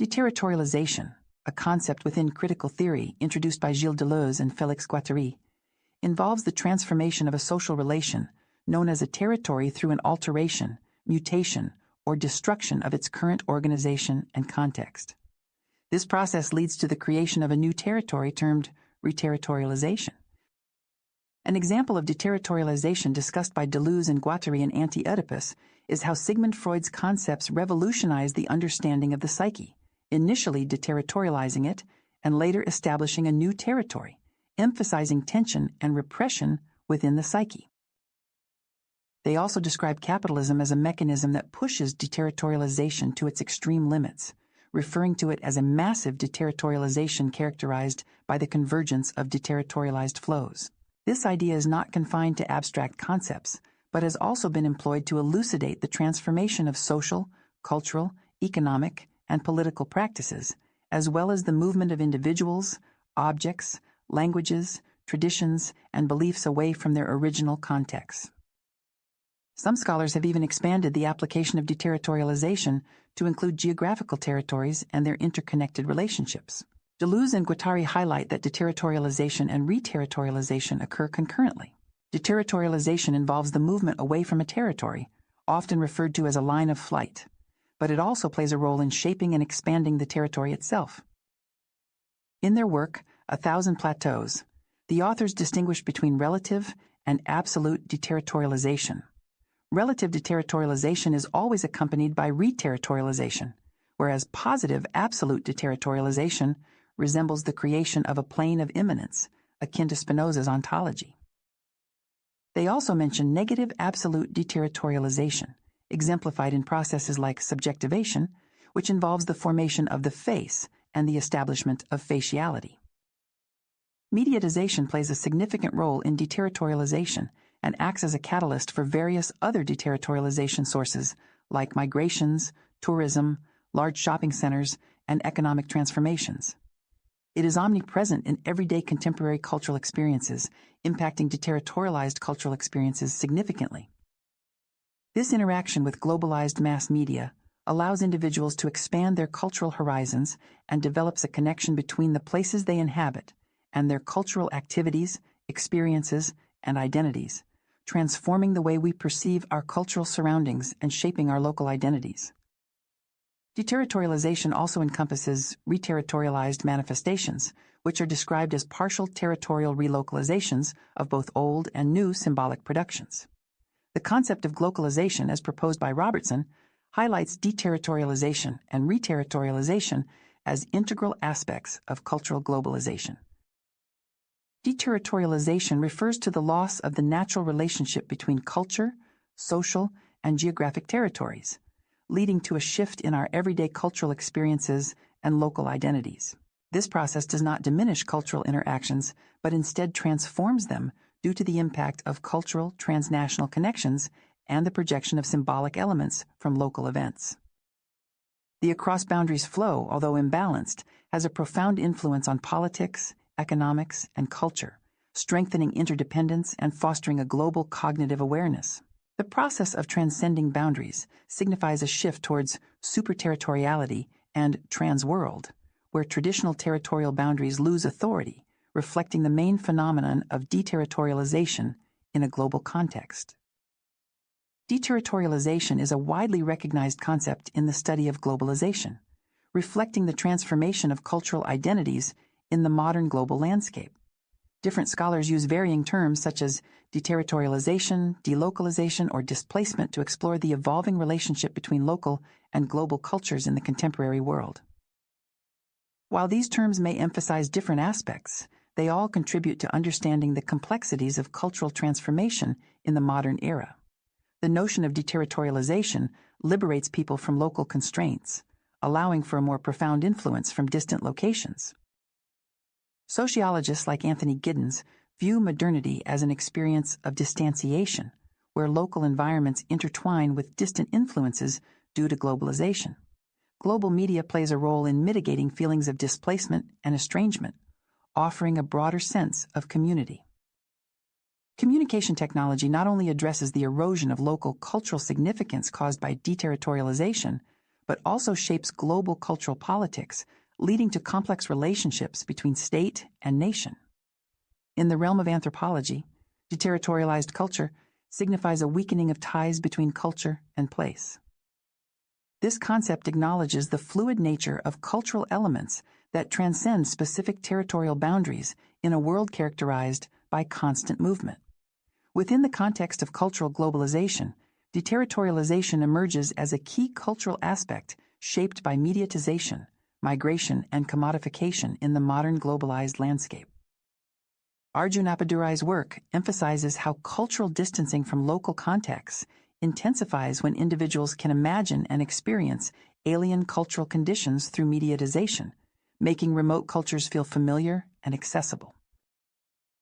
Deterritorialization, a concept within critical theory introduced by Gilles Deleuze and Félix Guattari, involves the transformation of a social relation known as a territory through an alteration, mutation, or destruction of its current organization and context. This process leads to the creation of a new territory termed reterritorialization. An example of deterritorialization discussed by Deleuze and Guattari in Anti-Oedipus is how Sigmund Freud's concepts revolutionized the understanding of the psyche, initially deterritorializing it and later establishing a new territory, emphasizing tension and repression within the psyche. They also describe capitalism as a mechanism that pushes deterritorialization to its extreme limits, referring to it as a massive deterritorialization characterized by the convergence of deterritorialized flows. This idea is not confined to abstract concepts, but has also been employed to elucidate the transformation of social, cultural, economic, and political practices, as well as the movement of individuals, objects, languages, traditions, and beliefs away from their original contexts. Some scholars have even expanded the application of deterritorialization to include geographical territories and their interconnected relationships. Deleuze and Guattari highlight that deterritorialization and reterritorialization occur concurrently. Deterritorialization involves the movement away from a territory, often referred to as a line of flight, but it also plays a role in shaping and expanding the territory itself. In their work, 1,000 Plateaus, the authors distinguish between relative and absolute deterritorialization. Relative deterritorialization is always accompanied by reterritorialization, whereas positive absolute deterritorialization resembles the creation of a plane of immanence, akin to Spinoza's ontology. They also mention negative absolute deterritorialization, exemplified in processes like subjectivation, which involves the formation of the face and the establishment of faciality. Mediatization plays a significant role in deterritorialization and acts as a catalyst for various other deterritorialization sources like migrations, tourism, large shopping centers, and economic transformations. It is omnipresent in everyday contemporary cultural experiences, impacting deterritorialized cultural experiences significantly. This interaction with globalized mass media allows individuals to expand their cultural horizons and develops a connection between the places they inhabit and their cultural activities, experiences, and identities, transforming the way we perceive our cultural surroundings and shaping our local identities. Deterritorialization also encompasses reterritorialized manifestations, which are described as partial territorial relocalizations of both old and new symbolic productions. The concept of glocalization, as proposed by Robertson, highlights deterritorialization and reterritorialization as integral aspects of cultural globalization. Deterritorialization refers to the loss of the natural relationship between culture, social, and geographic territories, leading to a shift in our everyday cultural experiences and local identities. This process does not diminish cultural interactions, but instead transforms them due to the impact of cultural transnational connections and the projection of symbolic elements from local events. The across-boundaries flow, although imbalanced, has a profound influence on politics, economics, and culture, strengthening interdependence and fostering a global cognitive awareness. The process of transcending boundaries signifies a shift towards superterritoriality and transworld, where traditional territorial boundaries lose authority, reflecting the main phenomenon of deterritorialization in a global context. Deterritorialization is a widely recognized concept in the study of globalization, reflecting the transformation of cultural identities in the modern global landscape. Different scholars use varying terms such as deterritorialization, delocalization, or displacement to explore the evolving relationship between local and global cultures in the contemporary world. While these terms may emphasize different aspects, they all contribute to understanding the complexities of cultural transformation in the modern era. The notion of deterritorialization liberates people from local constraints, allowing for a more profound influence from distant locations. Sociologists like Anthony Giddens view modernity as an experience of distanciation, where local environments intertwine with distant influences due to globalization. Global media plays a role in mitigating feelings of displacement and estrangement, offering a broader sense of community. Communication technology not only addresses the erosion of local cultural significance caused by deterritorialization, but also shapes global cultural politics, leading to complex relationships between state and nation. In the realm of anthropology, deterritorialized culture signifies a weakening of ties between culture and place. This concept acknowledges the fluid nature of cultural elements that transcend specific territorial boundaries in a world characterized by constant movement. Within the context of cultural globalization, deterritorialization emerges as a key cultural aspect shaped by mediatization, migration, and commodification in the modern globalized landscape. Arjun Appadurai's work emphasizes how cultural distancing from local contexts intensifies when individuals can imagine and experience alien cultural conditions through mediatization, making remote cultures feel familiar and accessible.